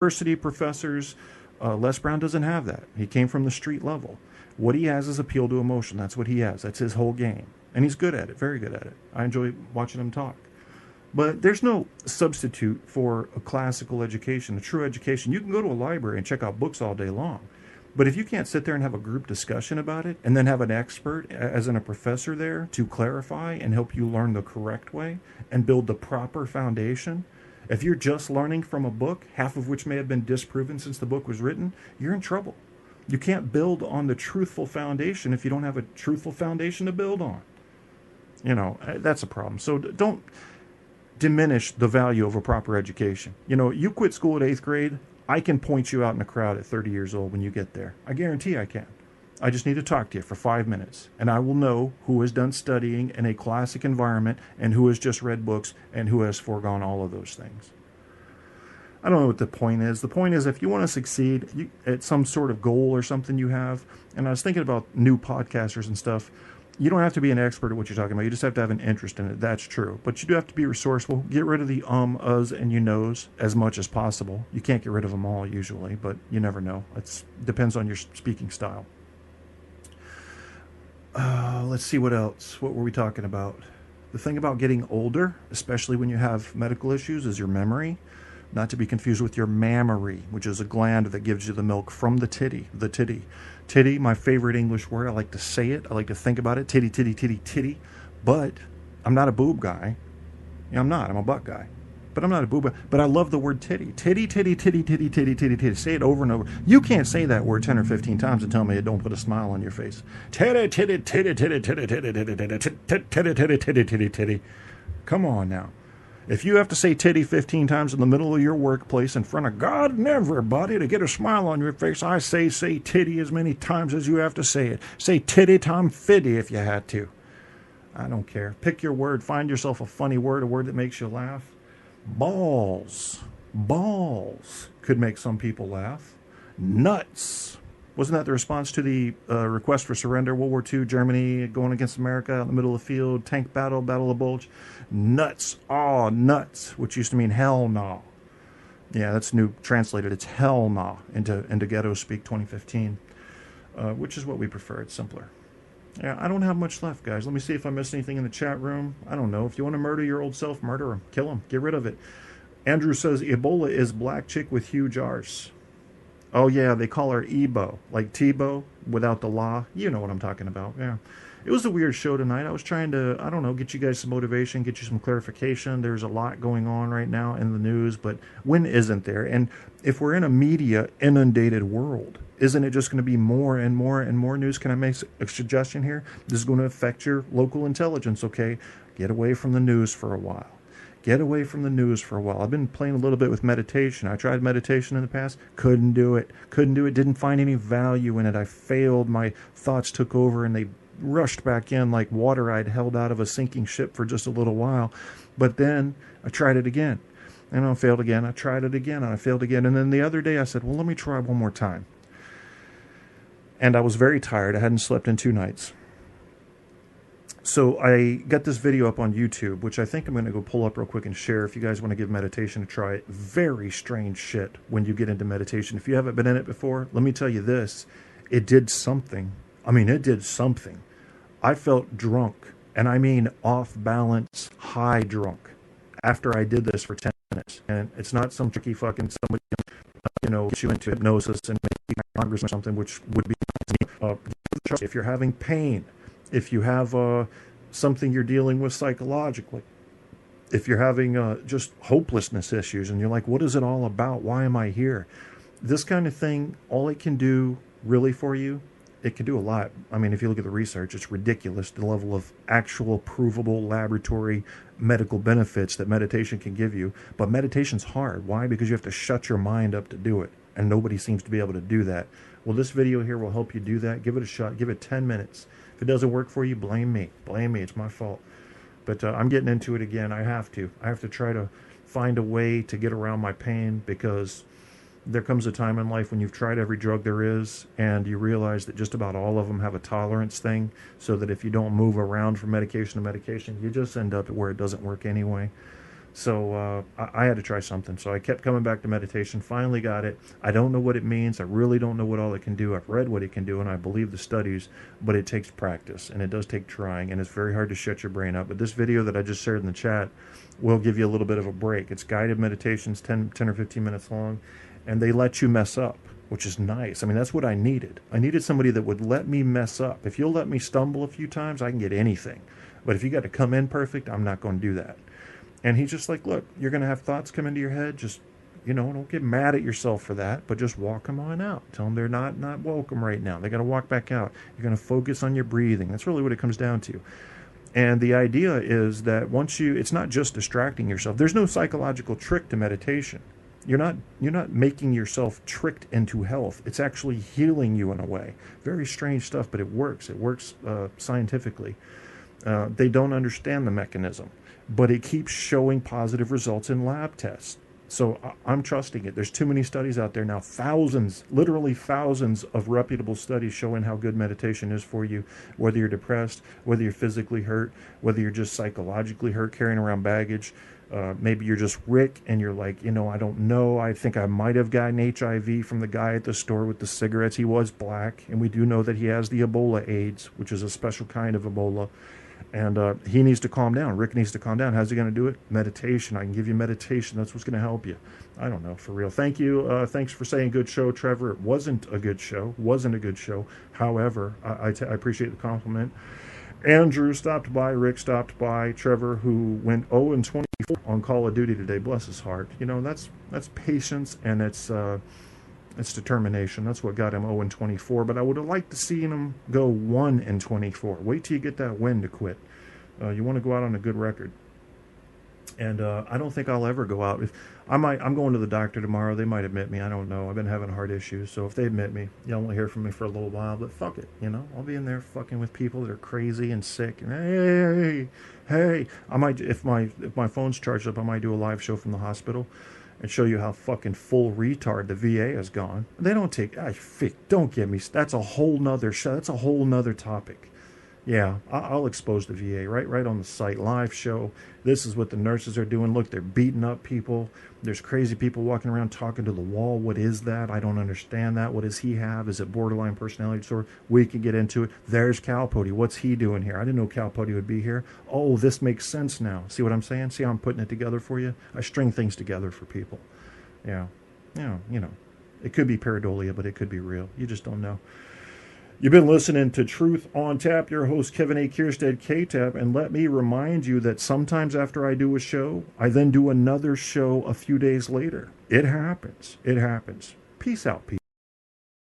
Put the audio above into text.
university professors. Les Brown doesn't have that. He came from the street level. What he has is appeal to emotion. That's what he has. That's his whole game. And he's good at it, very good at it. I enjoy watching him talk. But there's no substitute for a classical education, a true education. You can go to a library and check out books all day long. But if you can't sit there and have a group discussion about it and then have an expert, as in a professor there, to clarify and help you learn the correct way and build the proper foundation, if you're just learning from a book, half of which may have been disproven since the book was written, you're in trouble. You can't build on the truthful foundation if you don't have a truthful foundation to build on. You know, that's a problem. So don't diminish the value of a proper education. You know, you quit school at 8th grade, I can point you out in a crowd at 30 years old when you get there. I guarantee I can. I just need to talk to you for 5 minutes, and I will know who has done studying in a classic environment and who has just read books and who has foregone all of those things. I don't know what the point is. The point is, if you want to succeed at some sort of goal or something you have, and I was thinking about new podcasters and stuff, you don't have to be an expert at what you're talking about. You just have to have an interest in it. That's true. But you do have to be resourceful. Get rid of the uhs, and you knows as much as possible. You can't get rid of them all usually, but you never know. It depends on your speaking style. Let's see what else. What were we talking about? The thing about getting older, especially when you have medical issues, is your memory. Not to be confused with your mammary, which is a gland that gives you the milk from the titty. The titty. Titty, my favorite English word. I like to say it. I like to think about it. Titty, titty, titty, titty. But I'm not a boob guy. I'm not. I'm a butt guy. But I'm not a boob guy. But I love the word titty. Titty, titty, titty, titty, titty, titty, titty. Say it over and over. You can't say that word 10 or 15 times and tell me it don't put a smile on your face. Titty, titty, titty, titty, titty, titty, titty, titty, titty, titty, titty, titty, titty. Come on now. If you have to say titty 15 times in the middle of your workplace in front of God and everybody to get a smile on your face, I say titty as many times as you have to say it. Say titty Tom Fiddy if you had to. I don't care. Pick your word. Find yourself a funny word, a word that makes you laugh. Balls. Balls could make some people laugh. Nuts. Wasn't that the response to the request for surrender? World War II, Germany going against America out in the middle of the field, tank battle, Battle of Bulge. Nuts. Oh, nuts, which used to mean hell no. Yeah, that's new translated. It's hell no into ghetto speak 2015, which is what we prefer. It's simpler. Yeah, I don't have much left, guys. Let me see if I missed anything in the chat room. I don't know. If you want to murder your old self, murder him. Kill him. Get rid of it. Andrew says Ebola is black chick with huge arse. Oh, yeah, they call her Ebo, like Tebow without the law. You know what I'm talking about, yeah. It was a weird show tonight. I was trying to, I don't know, get you guys some motivation, get you some clarification. There's a lot going on right now in the news, but when isn't there? And if we're in a media inundated world, isn't it just going to be more and more and more news? Can I make a suggestion here? This is going to affect your local intelligence, okay? Get away from the news for a while. Get away from the news for a while. I've been playing a little bit with meditation. I tried meditation in the past. Couldn't do it. Didn't find any value in it. I failed. My thoughts took over and they rushed back in like water I'd held out of a sinking ship for just a little while. But then I tried it again. And I failed again. I tried it again and I failed again. And then the other day I said, well, let me try one more time. And I was very tired. I hadn't slept in 2 nights. So I got this video up on YouTube, which I think I'm going to go pull up real quick and share if you guys want to give meditation a try. Very strange shit when you get into meditation. If you haven't been in it before, let me tell you this. It did something. I mean, it did something. I felt drunk, and I mean off balance, high drunk, after I did this for 10 minutes. And it's not some tricky fucking somebody, get you into hypnosis and maybe Congress or something, which would be if you're having pain, if you have something you're dealing with psychologically, if you're having just hopelessness issues and you're like, what is it all about? Why am I here? This kind of thing, all it can do really for you, it can do a lot. I mean, if you look at the research, it's ridiculous, the level of actual provable laboratory medical benefits that meditation can give you. But meditation's hard. Why? Because you have to shut your mind up to do it. And nobody seems to be able to do that. Well, this video here will help you do that. Give it a shot. Give it 10 minutes. If it doesn't work for you, blame me. Blame me. It's my fault. But I'm getting into it again. I have to. I have to try to find a way to get around my pain, because there comes a time in life when you've tried every drug there is and you realize that just about all of them have a tolerance thing, so that if you don't move around from medication to medication, you just end up where it doesn't work anyway. So I had to try something. So I kept coming back to meditation. Finally got it. I don't know what it means. I really don't know what all it can do. I've read what it can do, and I believe the studies, but it takes practice, and it does take trying, and it's very hard to shut your brain up. But this video that I just shared in the chat will give you a little bit of a break. It's guided meditations, 10 or 15 minutes long, and they let you mess up, which is nice. I mean, that's what I needed. I needed somebody that would let me mess up. If you'll let me stumble a few times, I can get anything. But if you got to come in perfect, I'm not going to do that. And he's just like, look, you're going to have thoughts come into your head. Just, don't get mad at yourself for that, but just walk them on out. Tell them they're not welcome right now. They got to walk back out. You're going to focus on your breathing. That's really what it comes down to. And the idea is that it's not just distracting yourself. There's no psychological trick to meditation. You're not making yourself tricked into health. It's actually healing you in a way. Very strange stuff, but it works. It works scientifically. They don't understand the mechanism, but it keeps showing positive results in lab tests. So I'm trusting it. There's too many studies out there now, literally thousands of reputable studies showing how good meditation is for you, whether you're depressed, whether you're physically hurt, whether you're just psychologically hurt, carrying around baggage. Maybe you're just Rick and you're like, I don't know. I think I might have gotten HIV from the guy at the store with the cigarettes. He was black, and we do know that he has the Ebola AIDS, which is a special kind of Ebola. And he needs to calm down. Rick needs to calm down. How's he going to do it? Meditation. I can give you meditation. That's what's going to help you. I don't know, for real. Thank you. Thanks for saying good show, Trevor. It wasn't a good show. However, I appreciate the compliment. Andrew stopped by. Rick stopped by. Trevor, who went 0-24 on Call of Duty today. Bless his heart. That's patience, and it's determination. That's what got him 0-24. But I would have liked to see him go 1-24. Wait till you get that win to quit. You want to go out on a good record. And I don't think I'll ever go out. I'm going to the doctor tomorrow. They might admit me. I don't know. I've been having heart issues. So if they admit me, you won't hear from me for a little while. But fuck it. I'll be in there fucking with people that are crazy and sick. And hey. I might, if my phone's charged up, I might do a live show from the hospital and show you how fucking full retard the VA has gone. They don't take, don't get me, that's a whole nother show, that's a whole nother topic. Yeah, I'll expose the VA right on the site, live show. This is what the nurses are doing. Look, they're beating up people. There's crazy people walking around talking to the wall. What is that? I don't understand that. What does he have? Is it borderline personality disorder? We can get into it. There's Calpody. What's he doing here? I didn't know Calpody would be here. Oh, this makes sense now. See what I'm saying? See how I'm putting it together for you? I string things together for people. Yeah. It could be pareidolia, but it could be real. You just don't know. You've been listening to Truth on Tap, your host, Kevin A. Kierstead, K-Tap, and let me remind you that sometimes after I do a show, I then do another show a few days later. It happens. Peace out, people.